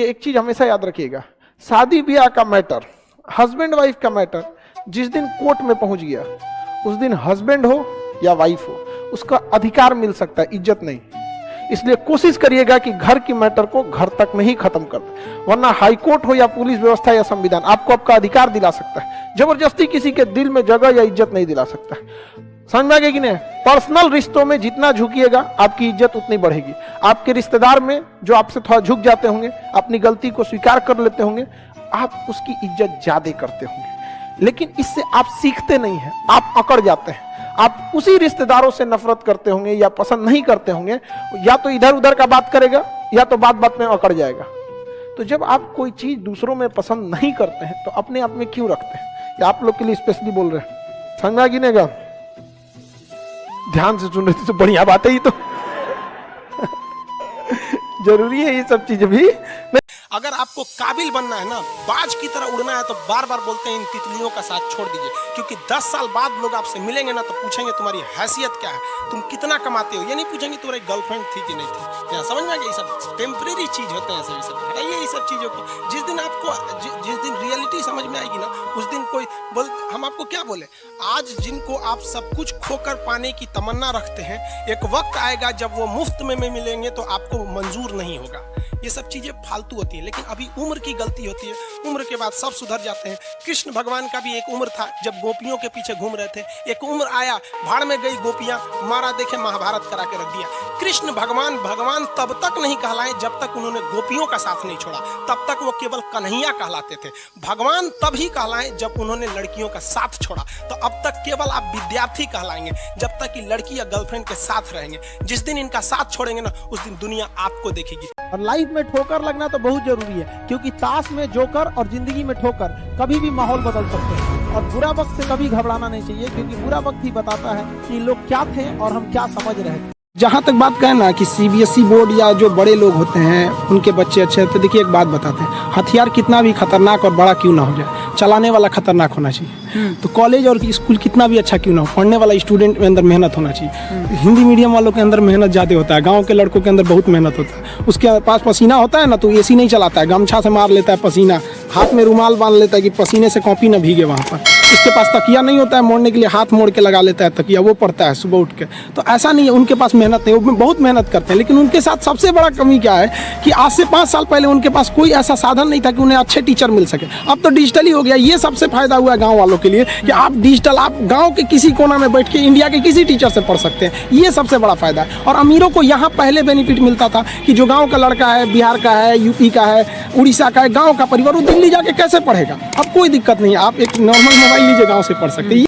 कि एक चीज हमेशा याद रखिएगा, शादी ब्याह का मैटर, हस्बैंड वाइफ का मैटर जिस दिन कोर्ट में पहुंच गया उस दिन हस्बैंड हो या वाइफ हो उसका अधिकार मिल सकता है, इज्जत नहीं। इसलिए कोशिश करिएगा कि घर की मैटर को घर तक में ही खत्म कर दे, वरना हाई कोर्ट हो या पुलिस व्यवस्था या संविधान आपको आपका अधिकार दिला सकता है, जबरदस्ती किसी के दिल में जगह या इज्जत नहीं दिला सकता है। समझ में आ गया कि नहीं? पर्सनल रिश्तों में जितना झुकिएगा आपकी इज्जत उतनी बढ़ेगी। आपके रिश्तेदार में जो आपसे थोड़ा झुक जाते होंगे, अपनी गलती को स्वीकार कर लेते होंगे, आप उसकी इज्जत ज्यादा करते होंगे। लेकिन इससे आप सीखते नहीं हैं, आप अकड़ जाते हैं। आप उसी रिश्तेदारों से नफरत करते होंगे या पसंद नहीं करते होंगे, या तो इधर उधर का बात करेगा या तो बात बात में अकड़ जाएगा। तो जब आप कोई चीज दूसरों में पसंद नहीं करते हैं तो अपने आप में क्यों रखते हैं? या आप लोग के लिए स्पेशली बोल रहे हैं, समझ में आ गया ना? ध्यान से सुन रहे थे तो बढ़िया बात है, ये तो जरूरी है ये सब चीजें भी। अगर आपको काबिल बनना है ना, बाज की तरह उड़ना है, तो बार बार बोलते हैं इन तितलियों का साथ छोड़ दीजिए, क्योंकि 10 साल बाद लोग आपसे मिलेंगे ना तो पूछेंगे तुम्हारी हैसियत क्या है, तुम कितना कमाते हो। ये नहीं पूछेंगे तुम्हारी गर्लफ्रेंड थी कि नहीं थी। यहाँ समझ में आ गया? ये सब टेम्परेरी चीज होते हैं, सभी सब हटाइए ये सब चीजों को। जिस दिन आपको जिस दिन रियलिटी समझ में आएगी ना, उस दिन कोई बोल, हम आपको क्या बोले, आज जिनको आप सब कुछ खोकर पाने की तमन्ना रखते हैं, एक वक्त आएगा जब वो मुफ्त में मिलेंगे तो आपको मंजूर नहीं होगा। ये सब चीजें फालतू होती है, लेकिन अभी उम्र की गलती होती है, उम्र के बाद सब सुधर जाते हैं। कृष्ण भगवान का भी एक उम्र था जब गोपियों के पीछे घूम रहे थे, एक उम्र आया भाड़ में गई गोपियां, मारा देखे महाभारत करा के रख दिया। कृष्ण भगवान भगवान तब तक नहीं कहलाए जब तक उन्होंने गोपियों का साथ नहीं छोड़ा, तब तक वो केवल कन्हैया कहलाते थे। भगवान तभी कहलाए जब उन्होंने लड़कियों का साथ छोड़ा। तो अब तक केवल आप विद्यार्थी कहलाएंगे जब तक कि लड़की या गर्लफ्रेंड के साथ रहेंगे। जिस दिन इनका साथ छोड़ेंगे ना, उस दिन दुनिया आपको देखेगी। और लाइफ में ठोकर लगना तो बहुत जरूरी है, क्योंकि ताश में जोकर और जिंदगी में ठोकर कभी भी माहौल बदल सकते हैं। और बुरा वक्त से कभी घबराना नहीं चाहिए, क्योंकि बुरा वक्त ही बताता है कि लोग क्या थे और हम क्या समझ रहे थे। जहाँ तक बात कहें ना कि सीबीएसई बोर्ड या जो बड़े लोग होते हैं उनके बच्चे अच्छे, तो देखिए एक बात बताते हैं, हथियार कितना भी खतरनाक और बड़ा क्यों ना हो जाए, चलाने वाला खतरनाक होना चाहिए। तो कॉलेज और स्कूल कितना भी अच्छा क्यों ना हो, पढ़ने वाला स्टूडेंट में अंदर मेहनत होना चाहिए। हिंदी मीडियम वालों के अंदर मेहनत ज़्यादा होता है, गाँव के लड़कों के अंदर बहुत मेहनत होता है। उसके पास पसीना होता है ना, तो एसी नहीं चलाता है, गमछा से मार लेता है पसीना, हाथ में रुमाल बांध लेता है कि पसीने से कॉपी ना भीगे वहाँ पर। उसके पास तकिया नहीं होता है मोड़ने के लिए, हाथ मोड़ के लगा लेता है तकिया, वो पढ़ता है सुबह उठ के। तो ऐसा नहीं है, उनके पास मेहनत नहीं, वो बहुत मेहनत करते हैं। लेकिन उनके साथ सबसे बड़ा कमी क्या है कि आज से 5 साल पहले उनके पास कोई ऐसा साधन नहीं था कि उन्हें अच्छे टीचर मिल सके। अब तो डिजिटल ही हो गया। ये सबसे फायदा हुआ है गाँव वालों के लिए कि आप डिजिटल, आप गाँव के किसी कोना में बैठ के इंडिया के किसी टीचर से पढ़ सकते हैं। ये सबसे बड़ा फायदा है। और अमीरों को यहाँ पहले बेनिफिट मिलता था कि जो गाँव का लड़का है, बिहार का है, यूपी का है, उड़ीसा का है, गाँव का परिवार, वो दिल्ली जाके कैसे पढ़ेगा। अब कोई दिक्कत नहीं है, आप एक नॉर्मल मोबाइल लीजिए, गाँव से पढ़ सकते हैं।